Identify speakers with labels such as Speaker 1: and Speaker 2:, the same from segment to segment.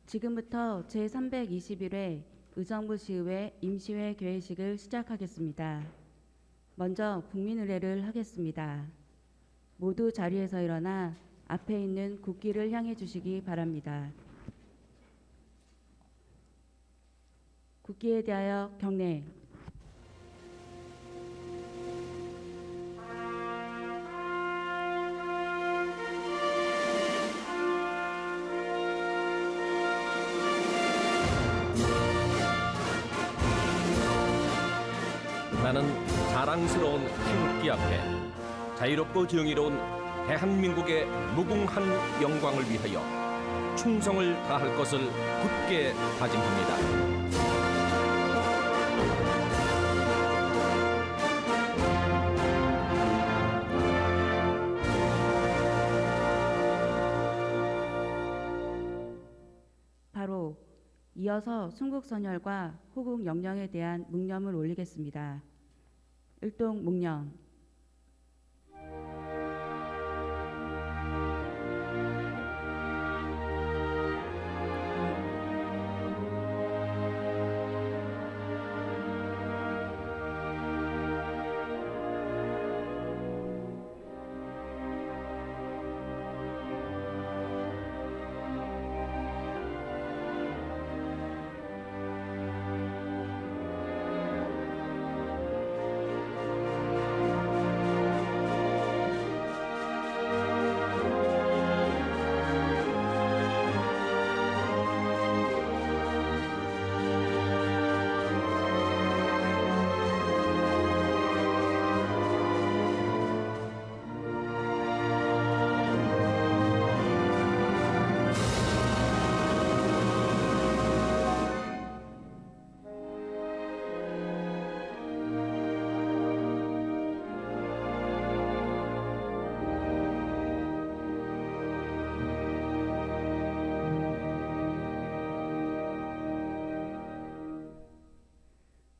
Speaker 1: 지금부터 제321회 의정부시의회 임시회 개회식을 시작하겠습니다. 먼저 국민의례를 하겠습니다. 모두 자리에서 일어나 앞에 있는 국기를 향해 주시기 바랍니다. 국기에 대하여 경례.
Speaker 2: 나는 자랑스러운 태극기 앞에 자유롭고 정의로운 대한민국의 무궁한 영광을 위하여 충성을 다할 것을 굳게 다짐합니다.
Speaker 1: 바로 이어서 순국선열과 호국 영령에 대한 묵념을 올리겠습니다. 일동 묵념.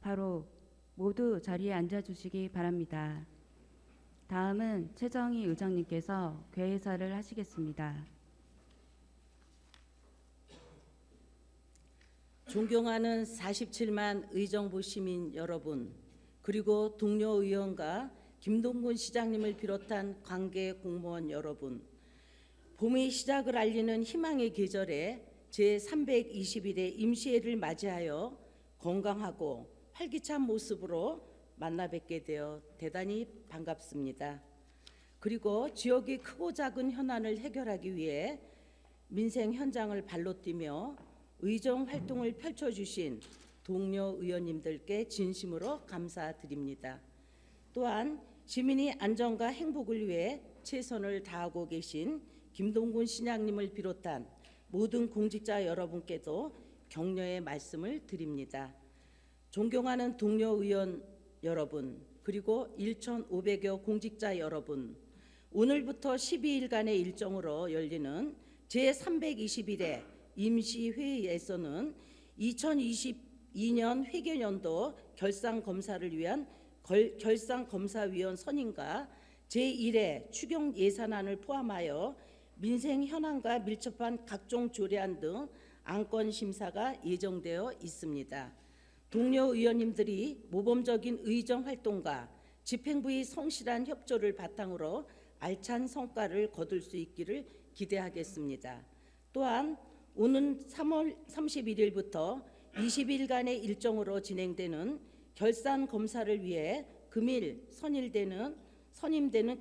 Speaker 1: 바로 모두 자리에 앉아주시기 바랍니다. 다음은 최정희 의장님께서 개회사를 하시겠습니다.
Speaker 3: 존경하는 47만 의정부 시민 여러분, 그리고 동료 의원과 김동군 시장님을 비롯한 관계 공무원 여러분, 봄의 시작을 알리는 희망의 계절에 제321회 임시회를 맞이하여 건강하고 활기찬 모습으로 만나 뵙게 되어 대단히 반갑습니다. 그리고 지역의 크고 작은 현안을 해결하기 위해 민생 현장을 발로 뛰며 의정 활동을 펼쳐주신 동료 의원님들께 진심으로 감사드립니다. 또한 시민의 안전과 행복을 위해 최선을 다하고 계신 김동군 시장님을 비롯한 모든 공직자 여러분께도 격려의 말씀을 드립니다. 존경하는 동료 의원 여러분, 그리고 1,500여 공직자 여러분, 오늘부터 12일간의 일정으로 열리는 제321회 임시회의에서는 2022년 회계연도 결산검사를 위한 결산검사위원 선임과 제1회 추경 예산안을 포함하여 민생 현안과 밀접한 각종 조례안 등 안건 심사가 예정되어 있습니다. 동료 의원님들이 모범적인 의정 활동과 집행부의 성실한 협조를 바탕으로 알찬 성과를 거둘 수 있기를 기대하겠습니다. 또한 오는 3월 31일부터 20일간의 일정으로 진행되는 결산검사를 위해 금일 선임되는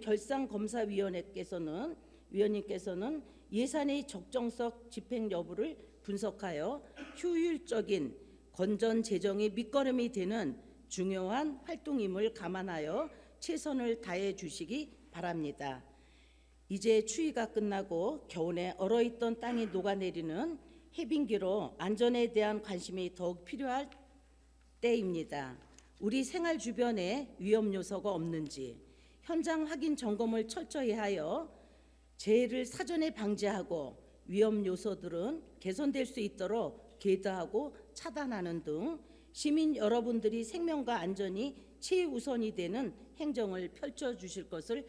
Speaker 3: 결산검사위원님께서는 예산의 적정성 집행 여부를 분석하여 효율적인 건전 재정의 밑거름이 되는 중요한 활동임을 감안하여 최선을 다해 주시기 바랍니다. 이제 추위가 끝나고 겨울에 얼어있던 땅이 녹아내리는 해빙기로 안전에 대한 관심이 더욱 필요할 때입니다. 우리 생활 주변에 위험 요소가 없는지 현장 확인 점검을 철저히 하여 재해를 사전에 방지하고 위험 요소들은 개선될 수 있도록 계도하고 차단하는 등 시민 여러분들이 생명과 안전이 최우선이 되는 행정을 펼쳐주실 것을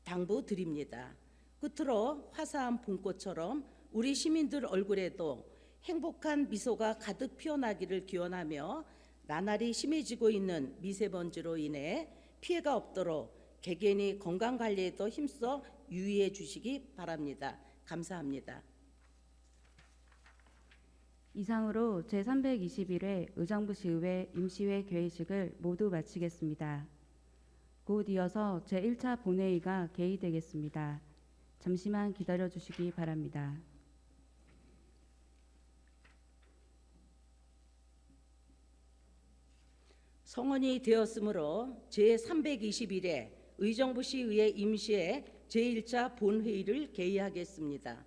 Speaker 3: 당부드립니다. 끝으로 화사한 봄꽃처럼 우리 시민들 얼굴에도 행복한 미소가 가득 피어나기를 기원하며 나날이 심해지고 있는 미세먼지로 인해 피해가 없도록 개개인이 건강 관리에 더 힘써 유의해 주시기 바랍니다. 감사합니다.
Speaker 1: 이상으로 제321회 의정부시의회 임시회 개회식을 모두 마치겠습니다. 곧 이어서 제1차 본회의가 개의되겠습니다. 잠시만 기다려 주시기 바랍니다.
Speaker 3: 성원이 되었으므로 제321회 의정부시의회 임시회 제1차 본회의를 개의하겠습니다.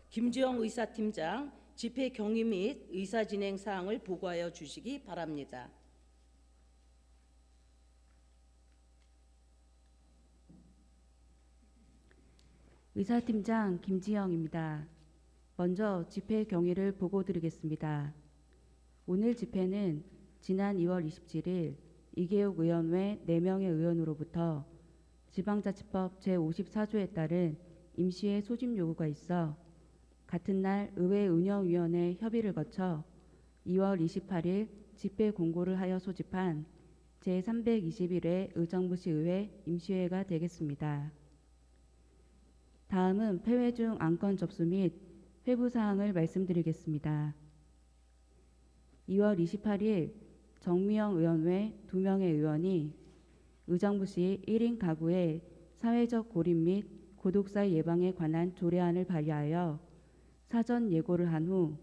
Speaker 3: 김주영 의사팀장, 집회 경위 및 의사 진행 사항을 보고하여 주시기 바랍니다.
Speaker 1: 의사팀장 김지영입니다. 먼저 집회 경위를 보고드리겠습니다. 오늘 집회는 지난 2월 27일 이계욱 의원 외 4명의 의원으로부터 지방자치법 제54조에 따른 임시회 소집 요구가 있어 같은 날 의회 운영위원회 협의를 거쳐 2월 28일 집회 공고를 하여 소집한 제321회 의정부시의회 임시회가 되겠습니다. 다음은 폐회 중 안건 접수 및 회부 사항을 말씀드리겠습니다. 2월 28일 정미영 의원 외 2명의 의원이 의정부시 1인 가구의 사회적 고립 및 고독사 예방에 관한 조례안을 발의하여 사전 예고를 한 후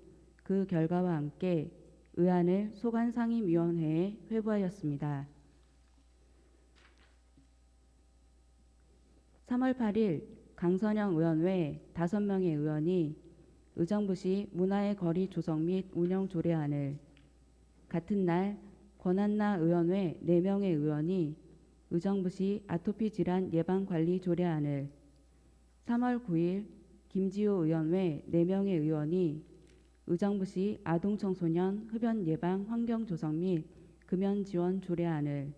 Speaker 1: 그 결과와 함께 의안을 소관상임위원회에 회부하였습니다. 3월 8일 강선영 의원 외 5명의 의원이 의정부시 문화의 거리 조성 및 운영 조례안을, 같은 날 권한나 의원 외 4명의 의원이 의정부시 아토피 질환 예방 관리 조례안을, 3월 9일 김지호 의원 외 4명의 의원이 의정부시 아동 청소년 흡연 예방 환경 조성 및 금연 지원 조례안을,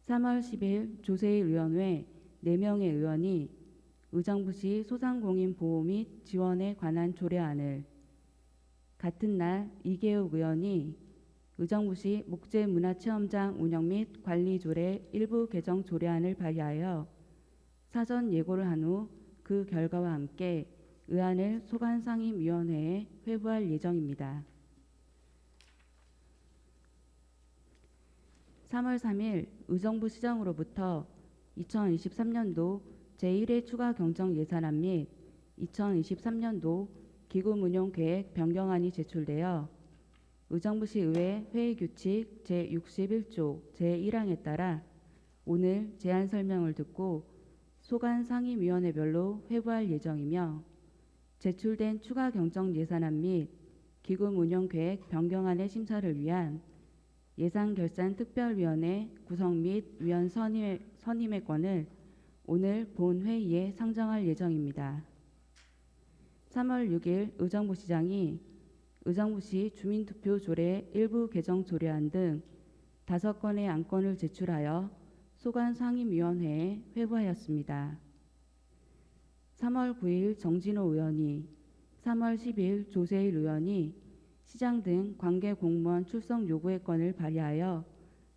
Speaker 1: 3월 10일 조세일 의원 외 4명의 의원이 의정부시 소상공인 보호 및 지원에 관한 조례안을, 같은 날 이계욱 의원이 의정부시 목재문화체험장 운영 및 관리 조례 일부 개정 조례안을 발의하여 사전 예고를 한 후 그 결과와 함께 의안을 소관상임위원회에 회부할 예정입니다. 3월 3일 의정부시장으로부터 2023년도 제1회 추가 경정 예산안 및 2023년도 기금 운용 계획 변경안이 제출되어 의정부시의회 회의규칙 제61조 제1항에 따라 오늘 제안 설명을 듣고 소관상임위원회별로 회부할 예정이며 제출된 추가 경정 예산안 및 기금 운용 계획 변경안의 심사를 위한 예산결산특별위원회 구성 및 위원 선임의 건을 오늘 본회의에 상정할 예정입니다. 3월 6일 의정부시장이 의정부시 주민투표 조례 일부 개정 조례안 등 5건의 안건을 제출하여 소관상임위원회에 회부하였습니다. 3월 9일 정진호 의원이, 3월 10일 조세일 의원이 시장 등 관계 공무원 출석 요구의 건을 발의하여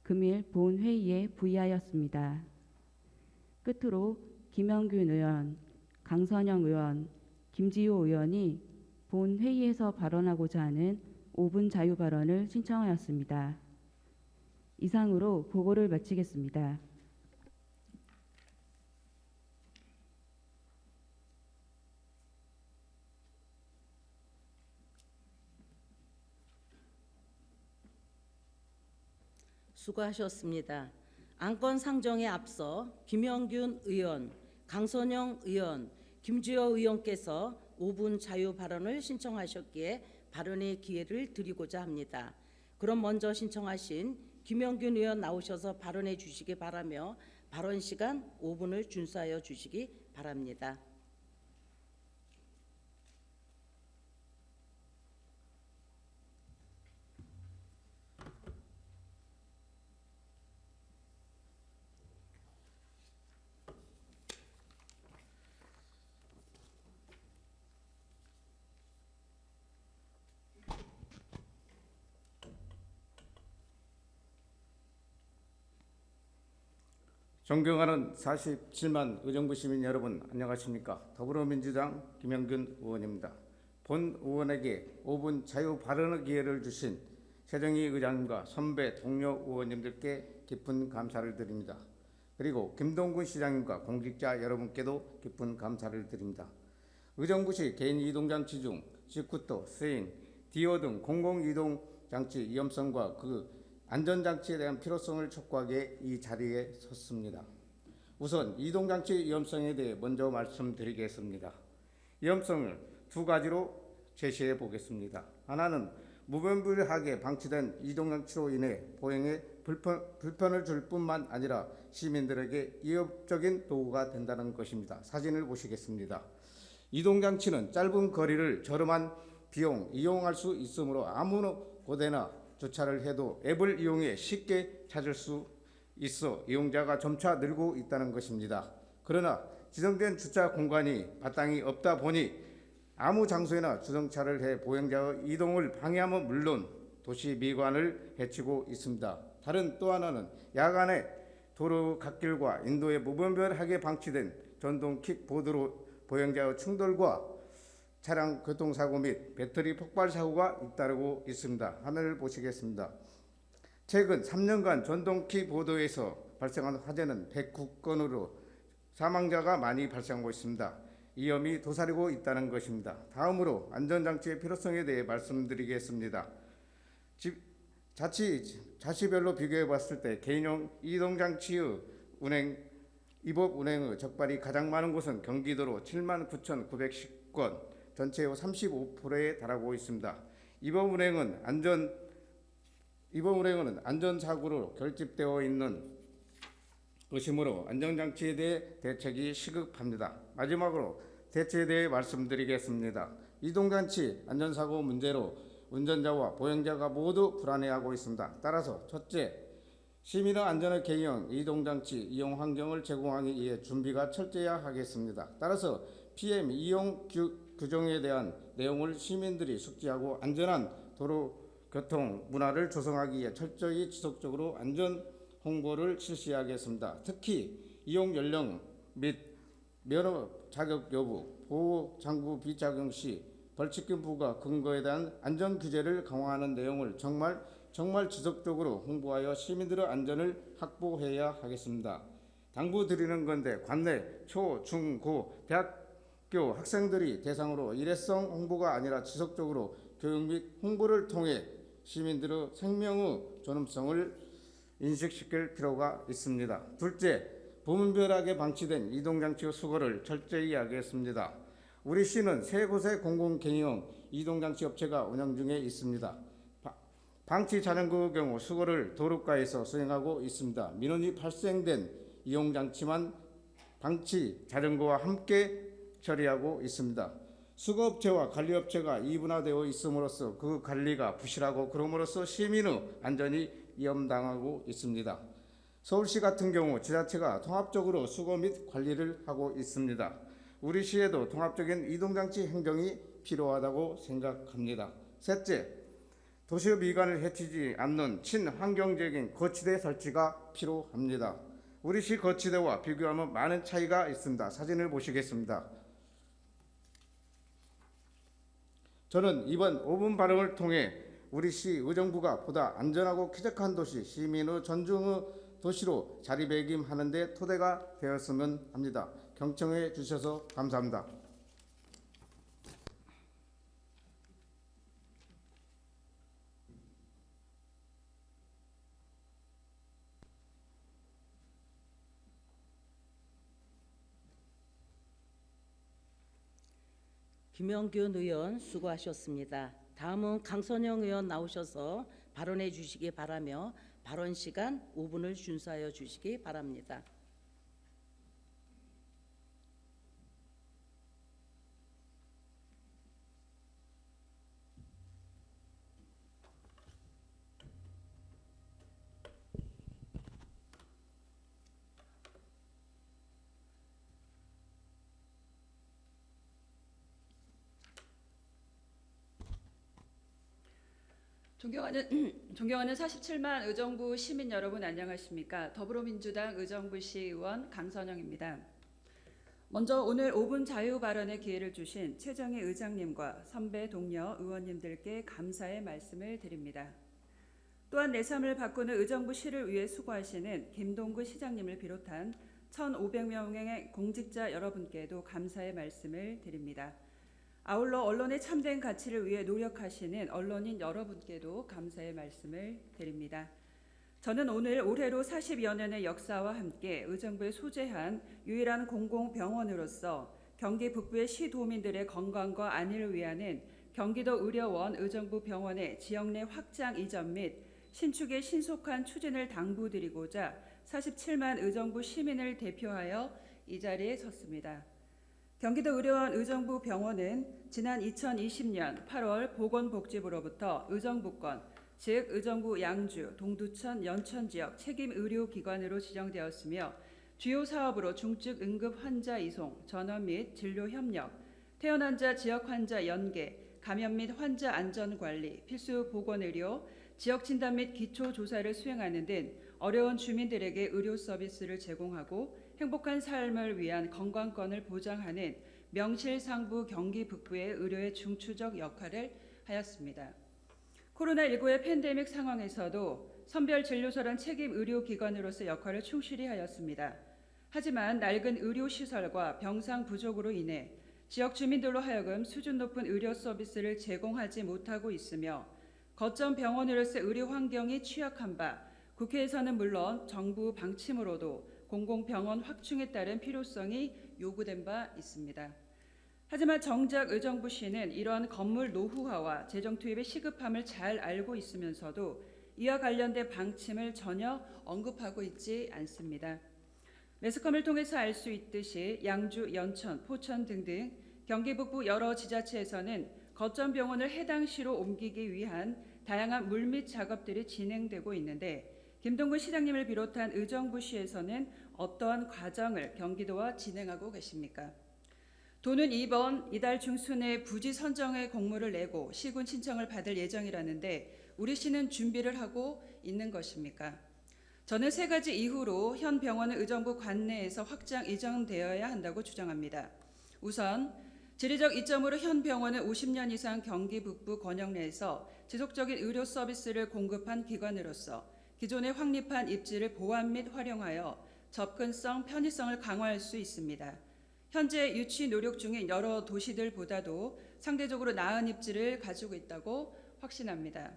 Speaker 1: 금일 본회의에 부의하였습니다. 끝으로 김영균 의원, 강선영 의원, 김지호 의원이 본회의에서 발언하고자 하는 5분 자유 발언을 신청하였습니다. 이상으로 보고를 마치겠습니다.
Speaker 3: 수고하셨습니다. 안건 상정에 앞서 김영균 의원, 강선영 의원, 김주호 의원께서 5분 자유 발언을 신청하셨기에 발언의 기회를 드리고자 합니다. 그럼 먼저 신청하신 김영균 의원 나오셔서 발언해 주시기 바라며 발언 시간 5분을 준수하여 주시기 바랍니다.
Speaker 4: 존경하는 47만 의정부 시민 여러분, 안녕하십니까? 더불어민주당 김영균 의원입니다. 본 의원에게 5분 자유 발언의 기회를 주신 최정희 의장님과 선배 동료 의원님들께 깊은 감사를 드립니다. 그리고 김동군 시장님과 공직자 여러분께도 깊은 감사를 드립니다. 의정부시 개인 이동장치 중 시쿠터, 스윙, 디오 등 공공이동장치 위험성과 그 안전장치에 대한 필요성을 촉구하기에 이 자리에 섰습니다. 우선 이동장치 위험성에 대해 먼저 말씀드리겠습니다. 위험성을 두 가지로 제시해 보겠습니다. 하나는 무분별하게 방치된 이동장치로 인해 보행에 불편을 줄 뿐만 아니라 시민들에게 위협적인 도구가 된다는 것입니다. 사진을 보시겠습니다. 이동장치는 짧은 거리를 저렴한 비용 이용할 수 있으므로 아무 곳에나 주차를 해도 앱을 이용해 쉽게 찾을 수 있어 이용자가 점차 늘고 있다는 것입니다. 그러나 지정된 주차 공간이 마땅히 없다 보니 아무 장소에나 주정차를 해 보행자의 이동을 방해하면 물론 도시 미관을 해치고 있습니다. 다른 또 하나는 야간에 도로 갓길과 인도에 무분별하게 방치된 전동 킥보드로 보행자의 충돌과 차량 교통사고 및 배터리 폭발 사고가 잇따르고 있습니다. 화면을 보시겠습니다. 최근 3년간 전동 킥보드에서 발생한 화재는 109건으로 사망자가 많이 발생하고 있습니다. 위험이 도사리고 있다는 것입니다. 다음으로 안전장치의 필요성에 대해 말씀드리겠습니다. 자치별로 비교해 봤을 때 개인용 이동장치의 위법 운행의 적발이 가장 많은 곳은 경기도로 79,910건, 전체의 35%에 달하고 있습니다. 위법 운행은 안전사고로 결집되어 있는 것이므로 안전장치에 대해 대책이 시급합니다. 마지막으로 대책에 대해 말씀드리겠습니다. 이동장치 안전사고 문제로 운전자와 보행자가 모두 불안해하고 있습니다. 따라서 첫째, 시민의 안전을 개형 이동장치 이용 환경을 제공하기 위해 준비가 철저해야 하겠습니다. 따라서 PM 이용 규정에 대한 내용을 시민들이 숙지하고 안전한 도로 교통 문화를 조성하기 위해 철저히 지속적으로 안전 홍보를 실시하겠습니다. 특히 이용 연령 및 면허 자격 여부, 보호 장구 비착용 시 벌칙금 부과 근거에 대한 안전 규제를 강화하는 내용을 정말 지속적으로 홍보하여 시민들의 안전을 확보해야 하겠습니다. 당부드리는 건데 관내 초, 중, 고, 대학교 학생들이 대상으로 일회성 홍보가 아니라 지속적으로 교육 및 홍보를 통해 시민들의 생명의 존엄성을 인식시킬 필요가 있습니다. 둘째, 무분별하게 방치된 이동장치의 수거를 철저히 하겠습니다. 우리 시는 세 곳의 공공개인형 이동장치 업체가 운영 중에 있습니다. 방치 자전거의 경우 수거를 도로가에서 수행하고 있습니다. 민원이 발생된 이용장치만 방치 자전거와 함께 처리하고 있습니다. 수거업체와 관리업체가 이분화되어 있음으로써 그 관리가 부실하고 그럼으로써 시민의 안전이 위험당하고 있습니다. 서울시 같은 경우 지자체가 통합적으로 수거 및 관리를 하고 있습니다. 우리 시에도 통합적인 이동장치 행정이 필요하다고 생각합니다. 셋째, 도시의 미관을 해치지 않는 친환경적인 거치대 설치가 필요합니다. 우리 시 거치대와 비교하면 많은 차이가 있습니다. 사진을 보시겠습니다. 저는 이번 5분 발언을 통해 우리 시 의정부가 보다 안전하고 쾌적한 도시, 시민의 존중의 도시로 자리매김하는 데 토대가 되었으면 합니다. 경청해 주셔서 감사합니다.
Speaker 3: 김영균 의원 수고하셨습니다. 다음은 강선영 의원 나오셔서 발언해 주시기 바라며 발언 시간 5분을 준수하여 주시기 바랍니다.
Speaker 5: 존경하는 47만 의정부 시민 여러분 안녕하십니까? 더불어민주당 의정부시 의원 강선영입니다. 먼저 오늘 5분 자유 발언의 기회를 주신 최정희 의장님과 선배 동료 의원님들께 감사의 말씀을 드립니다. 또한 내 삶을 바꾸는 의정부시를 위해 수고하시는 김동구 시장님을 비롯한 1,500명의 공직자 여러분께도 감사의 말씀을 드립니다. 아울러 언론의 참된 가치를 위해 노력하시는 언론인 여러분께도 감사의 말씀을 드립니다. 저는 오늘 올해로 40여 년의 역사와 함께 의정부에 소재한 유일한 공공병원으로서 경기 북부의 시도민들의 건강과 안위를 위하는 경기도 의료원 의정부 병원의 지역 내 확장 이전 및 신축의 신속한 추진을 당부드리고자 47만 의정부 시민을 대표하여 이 자리에 섰습니다. 경기도 의료원 의정부 병원은 지난 2020년 8월 보건복지부로부터 의정부권, 즉 의정부 양주, 동두천, 연천 지역 책임 의료기관으로 지정되었으며 주요 사업으로 중증 응급 환자 이송, 전원 및 진료 협력, 퇴원 환자 지역 환자 연계, 감염 및 환자 안전 관리, 필수 보건의료, 지역 진단 및 기초 조사를 수행하는 등 어려운 주민들에게 의료 서비스를 제공하고 행복한 삶을 위한 건강권을 보장하는 명실상부 경기 북부의 의료의 중추적 역할을 하였습니다. 코로나19의 팬데믹 상황에서도 선별진료소란 책임 의료기관으로서 역할을 충실히 하였습니다. 하지만 낡은 의료시설과 병상 부족으로 인해 지역 주민들로 하여금 수준 높은 의료 서비스를 제공하지 못하고 있으며 거점 병원으로서 의료 환경이 취약한 바 국회에서는 물론 정부 방침으로도 공공병원 확충에 따른 필요성이 요구된 바 있습니다. 하지만 정작 의정부시는 이러한 건물 노후화와 재정 투입의 시급함을 잘 알고 있으면서도 이와 관련된 방침을 전혀 언급하고 있지 않습니다. 매스컴을 통해서 알 수 있듯이 양주, 연천, 포천 등등 경기 북부 여러 지자체에서는 거점 병원을 해당 시로 옮기기 위한 다양한 물밑 작업들이 진행되고 있는데 김동구 시장님을 비롯한 의정부시에서는 어떠한 과정을 경기도와 진행하고 계십니까? 도는 이달 중순에 부지 선정의 공모를 내고 시군 신청을 받을 예정이라는데 우리 시는 준비를 하고 있는 것입니까? 저는 세 가지 이유로 현 병원은 의정부 관내에서 확장 이전되어야 한다고 주장합니다. 우선 지리적 이점으로 현 병원은 50년 이상 경기 북부 권역 내에서 지속적인 의료 서비스를 공급한 기관으로서 기존에 확립한 입지를 보완 및 활용하여 접근성, 편의성을 강화할 수 있습니다. 현재 유치 노력 중인 여러 도시들보다도 상대적으로 나은 입지를 가지고 있다고 확신합니다.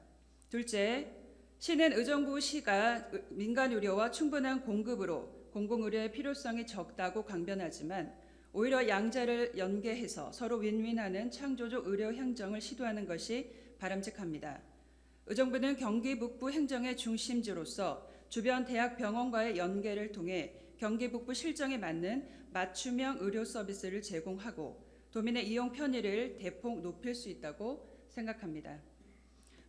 Speaker 5: 둘째, 시는 의정부시가 민간 의료와 충분한 공급으로 공공의료의 필요성이 적다고 강변하지만 오히려 양자를 연계해서 서로 윈윈하는 창조적 의료 행정을 시도하는 것이 바람직합니다. 의정부는 경기 북부 행정의 중심지로서 주변 대학 병원과의 연계를 통해 경기 북부 실정에 맞는 맞춤형 의료 서비스를 제공하고 도민의 이용 편의를 대폭 높일 수 있다고 생각합니다.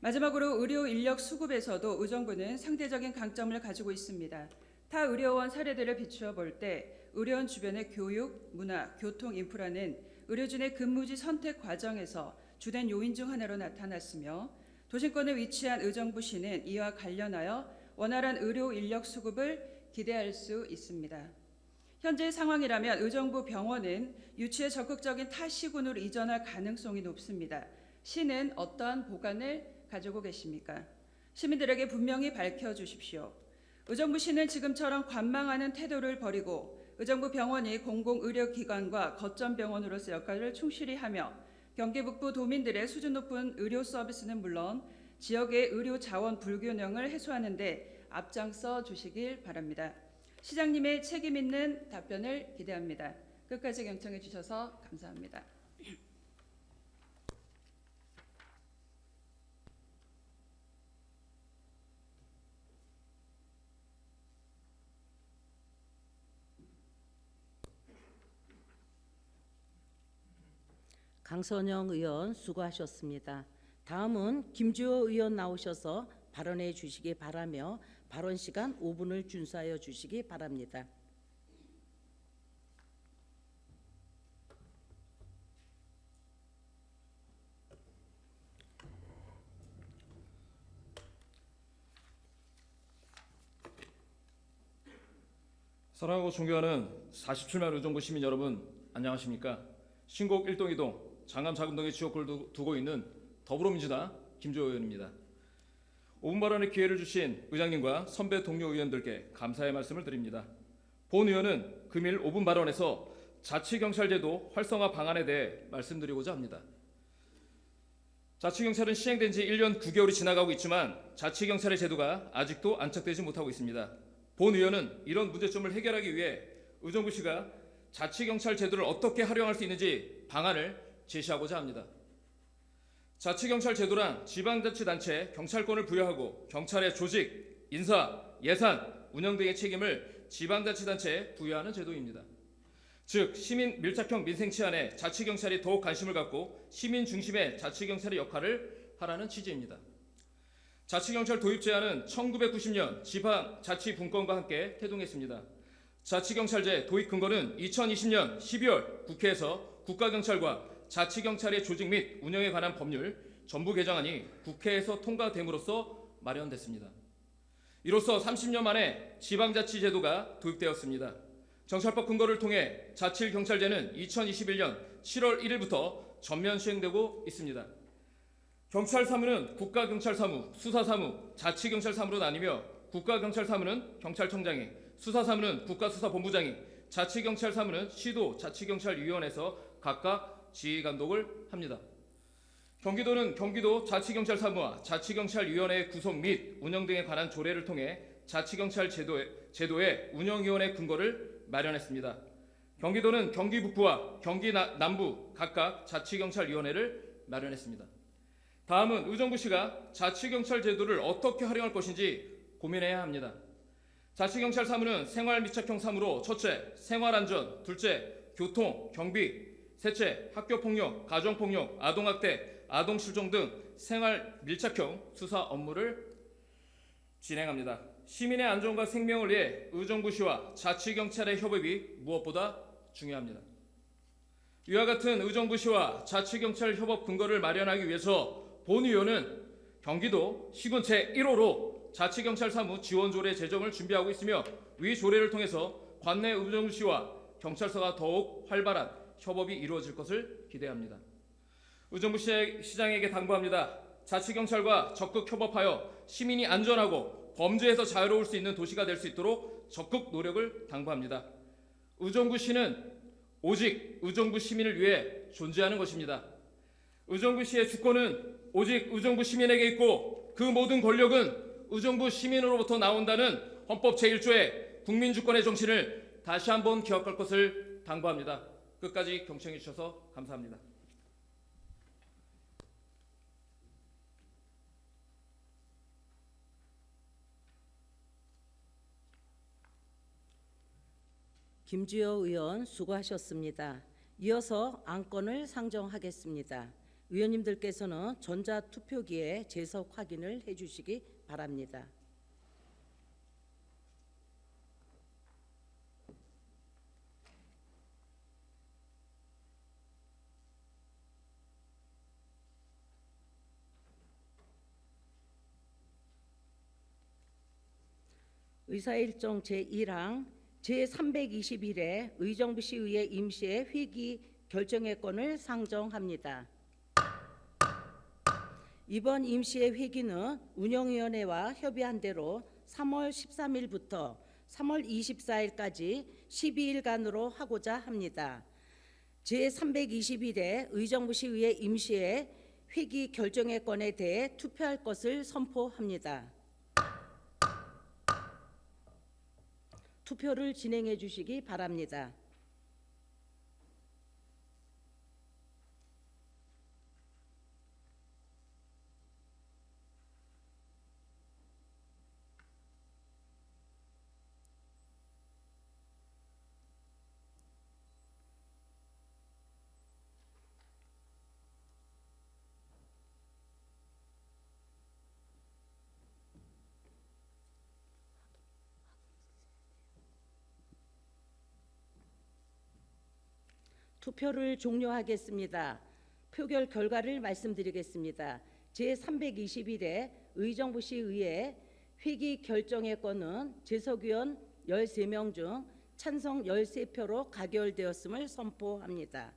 Speaker 5: 마지막으로 의료 인력 수급에서도 의정부는 상대적인 강점을 가지고 있습니다. 타 의료원 사례들을 비추어 볼 때 의료원 주변의 교육, 문화, 교통 인프라는 의료진의 근무지 선택 과정에서 주된 요인 중 하나로 나타났으며 도심권에 위치한 의정부시는 이와 관련하여 원활한 의료 인력 수급을 기대할 수 있습니다. 현재 상황이라면 의정부 병원은 유치에 적극적인 타 시군으로 이전할 가능성이 높습니다. 시는 어떠한 보관을 가지고 계십니까? 시민들에게 분명히 밝혀주십시오. 의정부시는 지금처럼 관망하는 태도를 버리고 의정부 병원이 공공의료기관과 거점병원으로서 역할을 충실히 하며 경기 북부 도민들의 수준 높은 의료 서비스는 물론 지역의 의료 자원 불균형을 해소하는 데 앞장서 주시길 바랍니다. 시장님의 책임 있는 답변을 기대합니다. 끝까지 경청해 주셔서 감사합니다.
Speaker 3: 강선영 의원 수고하셨습니다. 다음은 김주호 의원 나오셔서 발언해 주시기 바라며 발언 시간 5분을 준수하여 주시기 바랍니다.
Speaker 6: 사랑하고 존경하는 47만 의정부 시민 여러분, 안녕하십니까? 신곡 1동 2동 장암 자금동에 지역구를 두고 있는 더불어민주당 김주호 의원입니다. 5분 발언의 기회를 주신 의장님과 선배 동료 의원들께 감사의 말씀을 드립니다. 본 의원은 금일 5분 발언에서 자치경찰제도 활성화 방안에 대해 말씀드리고자 합니다. 자치경찰은 시행된 지 1년 9개월이 지나가고 있지만 자치경찰의 제도가 아직도 안착되지 못하고 있습니다. 본 의원은 이런 문제점을 해결하기 위해 의정부시가 자치경찰 제도를 어떻게 활용할 수 있는지 방안을 제시하고자 합니다. 자치경찰 제도란 지방자치단체에 경찰권을 부여하고 경찰의 조직, 인사, 예산, 운영 등의 책임을 지방자치단체에 부여하는 제도입니다. 즉 시민 밀착형 민생 치안에 자치경찰이 더욱 관심을 갖고 시민 중심의 자치경찰의 역할을 하라는 취지입니다. 자치경찰 도입 제안은 1990년 지방자치분권과 함께 태동했습니다. 자치경찰제 도입 근거는 2020년 12월 국회에서 국가경찰과 자치경찰의 조직 및 운영에 관한 법률 전부 개정안이 국회에서 통과됨으로써 마련됐습니다. 이로써 30년 만에 지방자치제도가 도입되었습니다. 경찰법 근거를 통해 자치경찰제는 2021년 7월 1일부터 전면 시행되고 있습니다. 경찰사무는 국가경찰사무, 수사사무, 자치경찰사무로 나뉘며 국가경찰사무는 경찰청장이, 수사사무는 국가수사본부장이, 자치경찰사무는 시도 자치경찰위원회에서 각각 지휘감독을 합니다. 경기도는 경기도 자치경찰사무와 자치경찰위원회의 구성 및 운영 등에 관한 조례를 통해 자치경찰 제도의 운영위원회 근거를 마련했습니다. 경기도는 경기 북부와 경기 남부 각각 자치경찰위원회를 마련했습니다. 다음은 의정부시가 자치경찰 제도를 어떻게 활용할 것인지 고민해야 합니다. 자치경찰 사무는 생활밀착형 사무로 첫째, 생활안전, 둘째, 교통, 경비, 셋째, 학교폭력, 가정폭력, 아동학대, 아동실종 등 생활밀착형 수사 업무를 진행합니다. 시민의 안전과 생명을 위해 의정부시와 자치경찰의 협업이 무엇보다 중요합니다. 이와 같은 의정부시와 자치경찰 협업 근거를 마련하기 위해서 본 의원은 경기도 시군 제1호로 자치경찰 사무 지원조례 제정을 준비하고 있으며 위 조례를 통해서 관내 의정부시와 경찰서가 더욱 활발한 협업이 이루어질 것을 기대합니다. 의정부시장에게 당부합니다. 자치경찰과 적극 협업하여 시민이 안전하고 범죄에서 자유로울 수 있는 도시가 될 수 있도록 적극 노력을 당부합니다. 의정부시는 오직 의정부 시민을 위해 존재하는 것입니다. 의정부시의 주권은 오직 의정부 시민에게 있고 그 모든 권력은 의정부 시민으로부터 나온다는 헌법 제1조의 국민주권의 정신을 다시 한번 기억할 것을 당부합니다. 끝까지 경청해 주셔서 감사합니다.
Speaker 3: 김주호 의원 수고하셨습니다. 이어서 안건을 상정하겠습니다. 의원님들께서는 전자투표기에 재석 확인을 해주시기 바랍니다. 의사일정 제1항 제321회 의정부시의회 임시의 회기 결정의 건을 상정합니다. 이번 임시의 회기는 운영위원회와 협의한 대로 3월 13일부터 3월 24일까지 12일간으로 하고자 합니다. 제321회 의정부시의회 임시의 회기 결정의 건에 대해 투표할 것을 선포합니다. 투표를 진행해 주시기 바랍니다. 투표를 종료하겠습니다. 표결 결과를 말씀드리겠습니다. 제321회 의정부시의회 회기 결정의 건은 재석위원 13명 중 찬성 13표로 가결되었음을 선포합니다.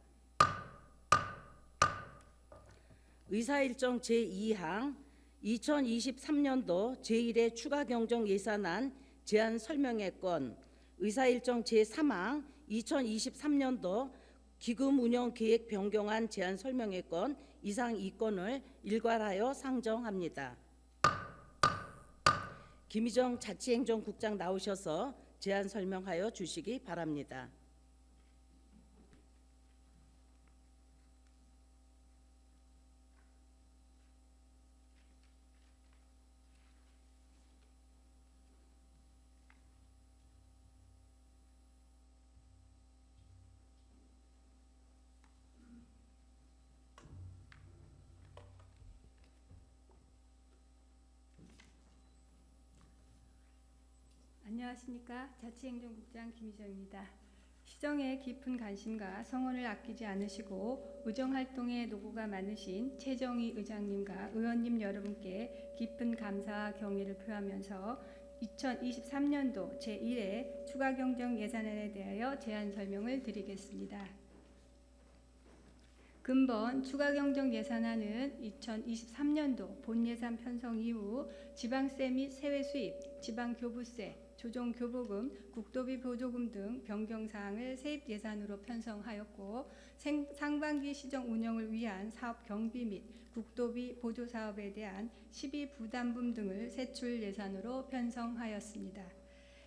Speaker 3: 의사일정 제2항 2023년도 제1회 추가경정 예산안 제안 설명의 건, 의사일정 제3항 2023년도 기금 운영 계획 변경안 제안 설명의 건 이상 2건을 일괄하여 상정합니다. 김희정 자치행정국장 나오셔서 제안 설명하여 주시기 바랍니다.
Speaker 7: 안녕하십니까. 자치행정국장 김희정입니다. 시정에 깊은 관심과 성원을 아끼지 않으시고 의정활동에 노고가 많으신 최정희 의장님과 의원님 여러분께 깊은 감사와 경의를 표하면서 2023년도 제1회 추가경정 예산안에 대하여 제안 설명을 드리겠습니다. 근본 추가경정 예산안은 2023년도 본예산 편성 이후 지방세 및 세외 수입, 지방교부세, 조정교부금, 국도비 보조금 등 변경사항을 세입 예산으로 편성하였고, 상반기 시정 운영을 위한 사업 경비 및 국도비 보조 사업에 대한 시비 부담분 등을 세출 예산으로 편성하였습니다.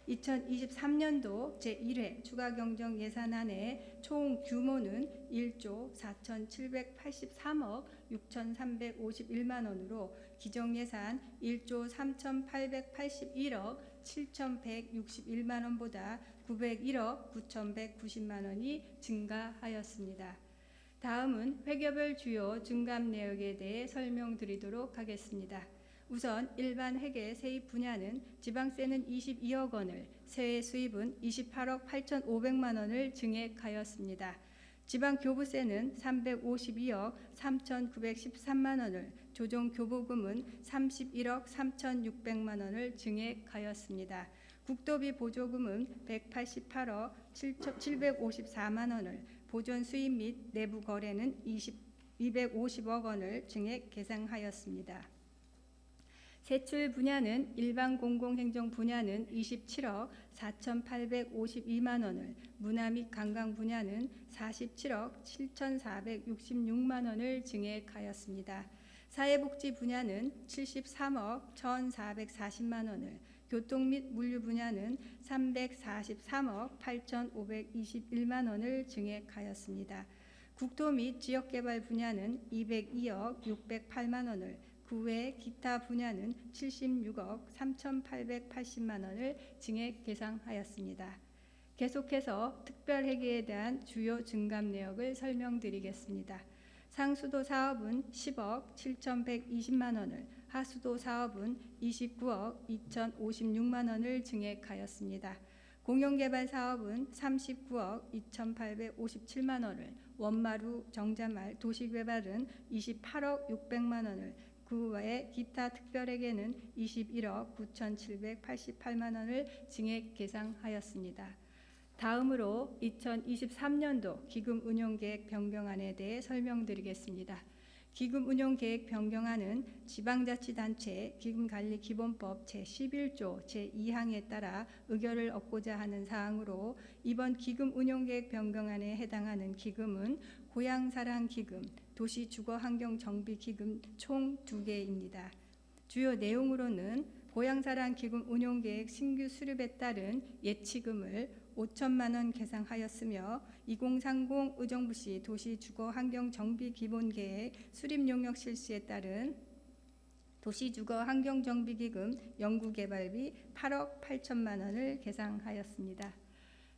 Speaker 7: 2023년도 제1회 추가경정 예산안의 총 규모는 1조 4,783억 6,351만 원으로 기정예산 1조 3,881억 7,161만 원보다 901억 9,190만 원이 증가하였습니다. 다음은 회계별 주요 증감 내역에 대해 설명드리도록 하겠습니다. 우선 일반 회계 세입 분야는 지방세는 22억 원을, 세외 수입은 28억 8,500만 원을 증액하였습니다. 지방교부세는 352억 3,913만 원을, 조정교부금은 31억 3,600만 원을 증액하였습니다. 국도비 보조금은 188억 754만 원을, 보존 수입 및 내부 거래는 250억 원을 증액 계상하였습니다. 세출 분야는 일반 공공행정 분야는 27억 4,852만 원을, 문화 및 관광 분야는 47억 7,466만 원을 증액하였습니다. 사회복지 분야는 73억 1,440만 원을, 교통 및 물류 분야는 343억 8,521만 원을 증액하였습니다. 국토 및 지역개발 분야는 202억 608만 원을, 그 외 기타 분야는 76억 3,880만 원을 증액 계상하였습니다. 계속해서 특별회계에 대한 주요 증감 내역을 설명드리겠습니다. 상수도 사업은 10억 7,120만 원을, 하수도 사업은 29억 2,056만 원을 증액하였습니다. 공영개발 사업은 39억 2,857만 원을, 원마루, 정자말, 도시개발은 28억 600만 원을, 그 외 기타 특별회계는 21억 9,788만 원을 증액 계상하였습니다. 다음으로 2023년도 기금 운용계획 변경안에 대해 설명드리겠습니다. 기금 운용계획 변경안은 지방자치단체 기금관리기본법 제11조 제2항에 따라 의결을 얻고자 하는 사항으로, 이번 기금 운용계획 변경안에 해당하는 기금은 고향사랑기금, 도시주거환경정비기금 총 2개입니다. 주요 내용으로는 고향사랑기금 운용계획 신규 수립에 따른 예치금을 5천만 원 계상하였으며, 2030 의정부시 도시주거환경정비기본계획 수립용역 실시에 따른 도시주거환경정비기금 연구개발비 8억 8천만 원을 계상하였습니다.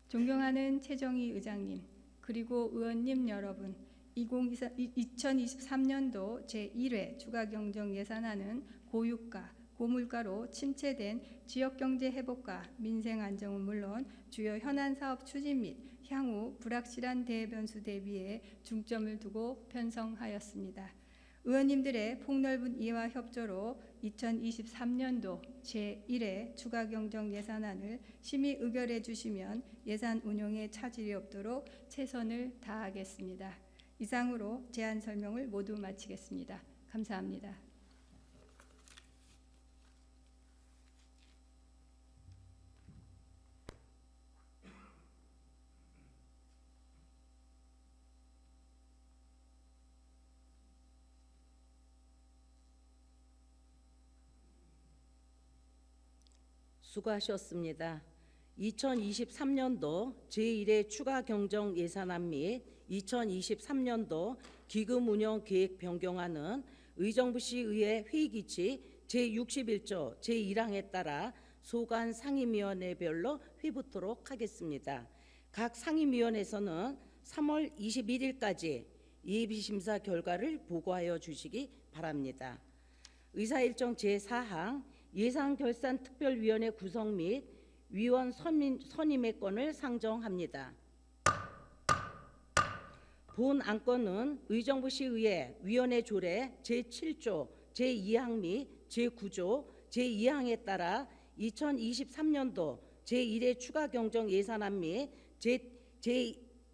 Speaker 7: 존경하는 최정희 의장님, 그리고 의원님 여러분, 2023년도 제1회 추가경정 예산안은 고유가, 고물가로 침체된 지역경제 회복과 민생 안정은 물론 주요 현안 사업 추진 및 향후 불확실한 대변수 대비에 중점을 두고 편성하였습니다. 의원님들의 폭넓은 이해와 협조로 2023년도 제1회 추가경정 예산안을 심의 의결해 주시면 예산 운용에 차질이 없도록 최선을 다하겠습니다. 이상으로 제안 설명을 모두 마치겠습니다. 감사합니다.
Speaker 3: 수고하셨습니다. 2023년도 제1회 추가 경정 예산안 및 2023년도 기금 운영 계획 변경안은 의정부시의회 회의기치 제61조 제1항에 따라 소관 상임위원회별로 회부토록 하겠습니다. 각 상임위원회에서는 3월 21일까지 예비심사 결과를 보고하여 주시기 바랍니다. 의사일정 제4항 예산결산특별위원회 구성 및 위원 선임의 건을 상정합니다. 본 안건은 의정부시의회 위원회 조례 제7조 제2항 및 제9조 제2항에 따라 2023년도 제1회 추가경정 예산안 및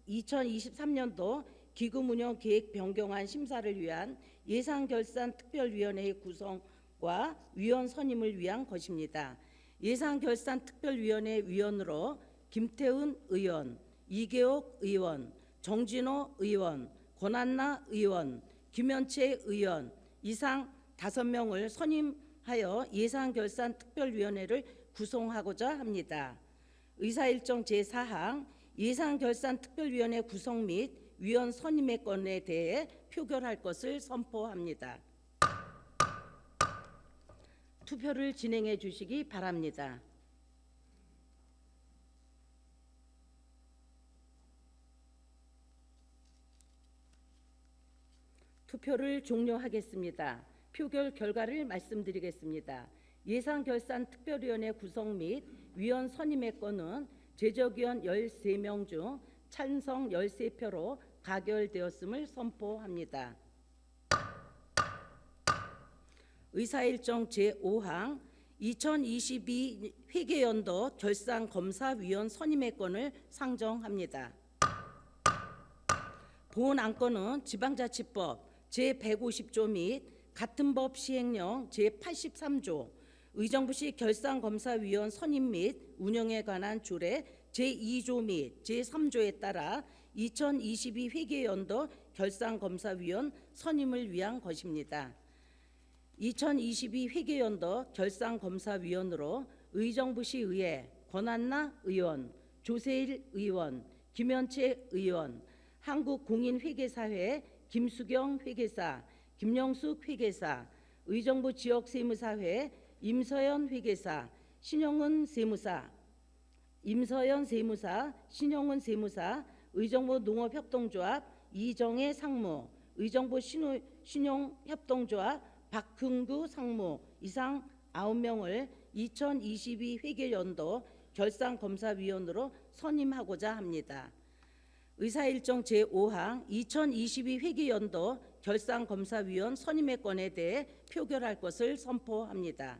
Speaker 3: 2023년도 기금운영 계획 변경안 심사를 위한 예산결산특별위원회의 구성과 위원 선임을 위한 것입니다. 예산결산특별위원회 위원으로 김태훈 의원, 이계옥 의원, 정진호 의원, 권한나 의원, 김현채 의원 이상 5명을 선임하여 예산결산특별위원회를 구성하고자 합니다. 의사일정 제4항 예산결산특별위원회 구성 및 위원 선임의 건에 대해 표결할 것을 선포합니다. 투표를 진행해 주시기 바랍니다. 투표를 종료하겠습니다. 표결 결과를 말씀드리겠습니다. 예산결산특별위원회 구성 및 위원 선임의 건은 제적위원 13명 중 찬성 13표로 가결되었음을 선포합니다. 의사일정 제5항 2022 회계연도 결산검사위원 선임의 건을 상정합니다. 본 안건은 지방자치법 제150조 및 같은 법 시행령 제83조 의정부시 결산검사위원 선임 및 운영에 관한 조례 제2조 및 제3조에 따라 2022 회계연도 결산검사위원 선임을 위한 것입니다. 2022 회계연도 결산검사위원으로 의정부시의회 권한나 의원, 조세일 의원, 김현채 의원, 한국공인회계사회 김수경 회계사, 김영숙 회계사, 의정부 지역세무사회 임서연 회계사, 신영은 세무사, 임서연 세무사, 신영은 세무사, 의정부 농업협동조합 이정혜 상무, 의정부 신용협동조합 박흥구 상무 이상 9명을 2022 회계연도 결산검사위원으로 선임하고자 합니다. 의사일정 제5항 2022 회계연도 결산검사위원 선임의 건에 대해 표결할 것을 선포합니다.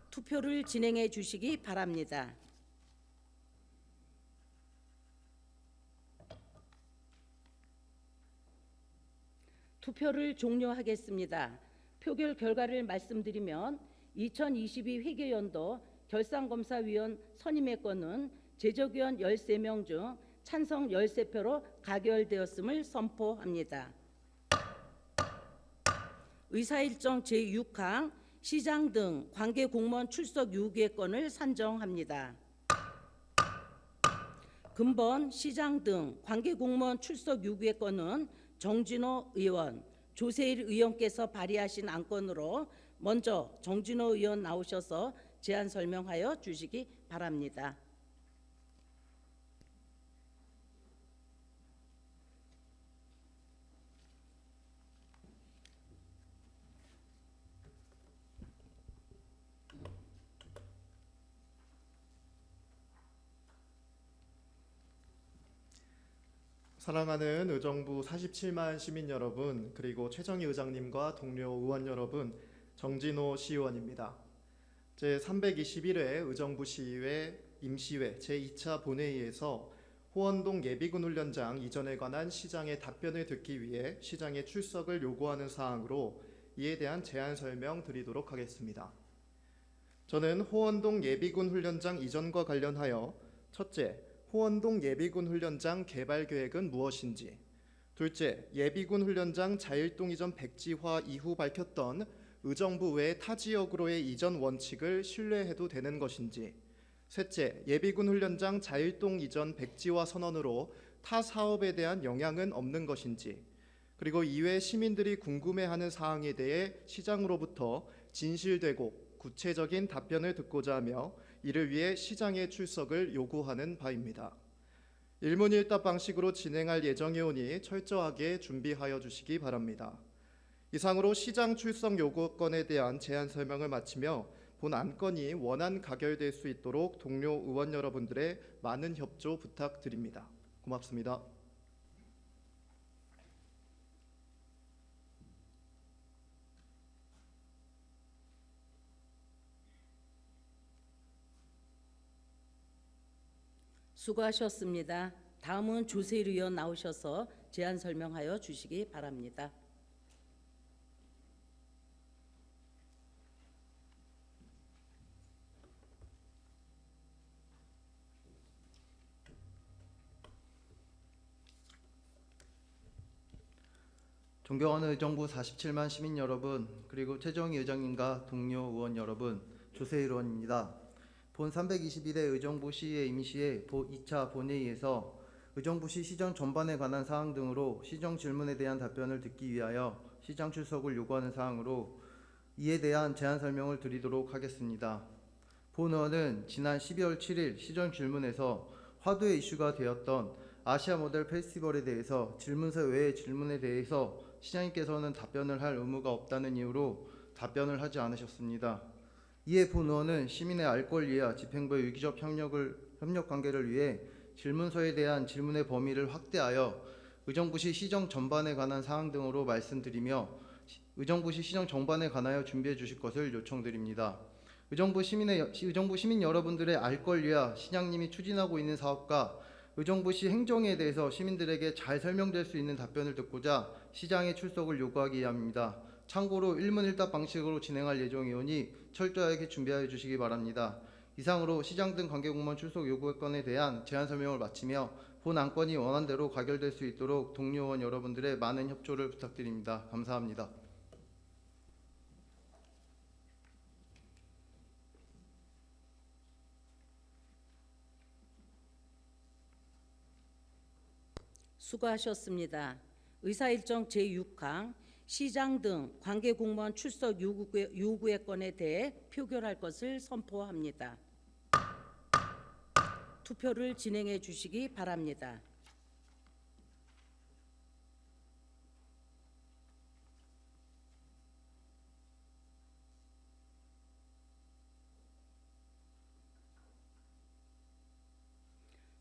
Speaker 3: 투표를 진행해 주시기 바랍니다. 투표를 종료하겠습니다. 표결 결과를 말씀드리면 2022 회계연도 결산검사위원 선임의 건은 제적위원 13명 중 찬성 13표로 가결되었음을 선포합니다. 의사일정 제6항 시장 등 관계공무원 출석 요구의 건을 산정합니다. 근본 시장 등 관계공무원 출석 요구의 건은 정진호 의원, 조세일 의원께서 발의하신 안건으로 먼저 정진호 의원 나오셔서 제안 설명하여 주시기 바랍니다.
Speaker 8: 사랑하는 의정부 47만 시민 여러분, 그리고 최정희 의장님과 동료 의원 여러분, 정진호 시의원입니다. 제321회 의정부시의회 임시회 제2차 본회의에서 호원동 예비군 훈련장 이전에 관한 시장의 답변을 듣기 위해 시장의 출석을 요구하는 사항으로 이에 대한 제안 설명 드리도록 하겠습니다. 저는 호원동 예비군 훈련장 이전과 관련하여 첫째, 호원동 예비군 훈련장 개발 계획은 무엇인지, 둘째, 예비군 훈련장 자일동 이전 백지화 이후 밝혔던 의정부 외 타 지역으로의 이전 원칙을 신뢰해도 되는 것인지, 셋째, 예비군 훈련장 자일동 이전 백지화 선언으로 타 사업에 대한 영향은 없는 것인지, 그리고 이외 시민들이 궁금해하는 사항에 대해 시장으로부터 진실되고 구체적인 답변을 듣고자 하며 이를 위해 시장의 출석을 요구하는 바입니다. 일문일답 방식으로 진행할 예정이오니 철저하게 준비하여 주시기 바랍니다. 이상으로 시장 출석 요구건에 대한 제안 설명을 마치며 본 안건이 원안 가결될 수 있도록 동료 의원 여러분들의 많은 협조 부탁드립니다. 고맙습니다.
Speaker 3: 수고하셨습니다. 다음은 조세일 의원 나오셔서 제안 설명하여 주시기 바랍니다.
Speaker 9: 존경하는 의정부 47만 시민 여러분, 그리고 최정희 의장님과 동료 의원 여러분, 조세일 의원입니다. 본 321회 의정부시의 임시회 2차 본회의에서 의정부시 시정 전반에 관한 사항 등으로 시정 질문에 대한 답변을 듣기 위하여 시장 출석을 요구하는 사항으로 이에 대한 제안 설명을 드리도록 하겠습니다. 본 의원은 지난 12월 7일 시정 질문에서 화두의 이슈가 되었던 아시아 모델 페스티벌에 대해서 질문서 외의 질문에 대해서 시장님께서는 답변을 할 의무가 없다는 이유로 답변을 하지 않으셨습니다. 이에 본 의원은 시민의 알 권리와 집행부의 유기적 협력 관계를 위해 질문서에 대한 질문의 범위를 확대하여 의정부시 시정 전반에 관한 사항 등으로 말씀드리며 의정부시 시정 전반에 관하여 준비해 주실 것을 요청드립니다. 의정부 시민 여러분들의 알 권리와 시장님이 추진하고 있는 사업과 의정부시 행정에 대해서 시민들에게 잘 설명될 수 있는 답변을 듣고자 시장의 출석을 요구하기 위함입니다. 참고로 일문일답 방식으로 진행할 예정이오니 철저하게 준비하여 주시기 바랍니다. 이상으로 시장 등 관계공무원 출석 요구건에 대한 제안 설명을 마치며 본 안건이 원안대로 가결될 수 있도록 동료 의원 여러분들의 많은 협조를 부탁드립니다. 감사합니다.
Speaker 3: 수고하셨습니다. 의사일정 제6항 시장 등 관계공무원 출석 요구의 건에 대해 표결할 것을 선포합니다. 투표를 진행해 주시기 바랍니다.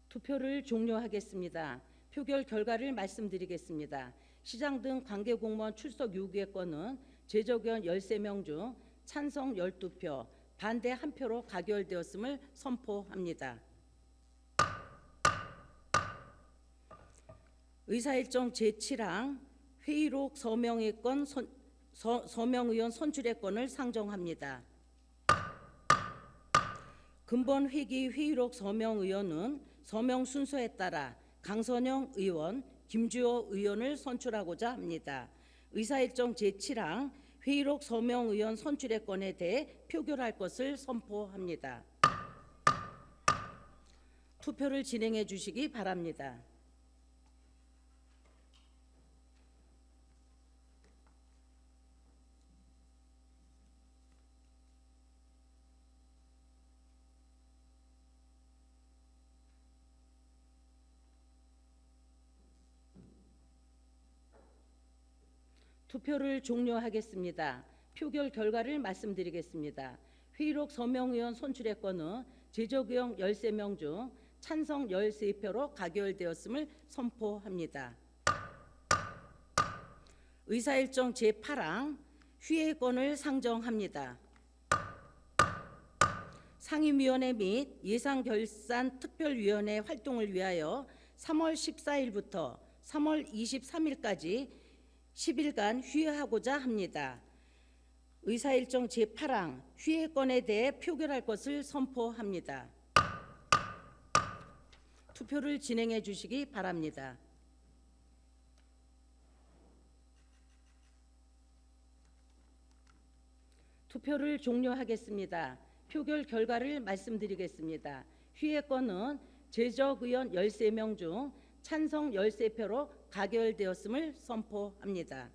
Speaker 3: 투표를 종료하겠습니다. 표결 결과를 말씀드리겠습니다. 시장 등 관계공무원 출석 요구의 건은 제적의원 13명 중 찬성 12표, 반대 1표로 가결되었음을 선포합니다. 의사일정 제7항 회의록 서명의 건 서명의원 선출의 건을 상정합니다. 근본 회기 회의록 서명의원은 서명 순서에 따라 강선영 의원, 김주호 의원을 선출하고자 합니다. 의사일정 제7항 회의록 서명의원 선출의 건에 대해 표결할 것을 선포합니다. 투표를 진행해 주시기 바랍니다. 투표를 종료하겠습니다. 표결 결과를 말씀드리겠습니다. 회의록 서명의원 선출의 건은 제적의원 13명 중 찬성 13표로 가결되었음을 선포합니다. 의사일정 제8항 휴회권을 상정합니다. 상임위원회 및 예산결산특별위원회 활동을 위하여 3월 14일부터 3월 23일까지 10일간 휴회하고자 합니다. 의사일정 제8항 휴회권에 대해 표결할 것을 선포합니다. 투표를 진행해 주시기 바랍니다. 투표를 종료하겠습니다. 표결 결과를 말씀드리겠습니다. 휴회권은 제적 의원 13명 중 찬성 13표로 가결되었음을 선포합니다.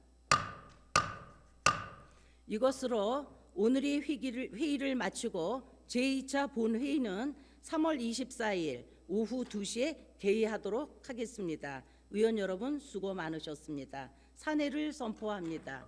Speaker 3: 이것으로 오늘의 회의를 마치고 제2차 본회의는 3월 24일 오후 2시에 개의하도록 하겠습니다. 의원 여러분 수고 많으셨습니다. 산회를 선포합니다.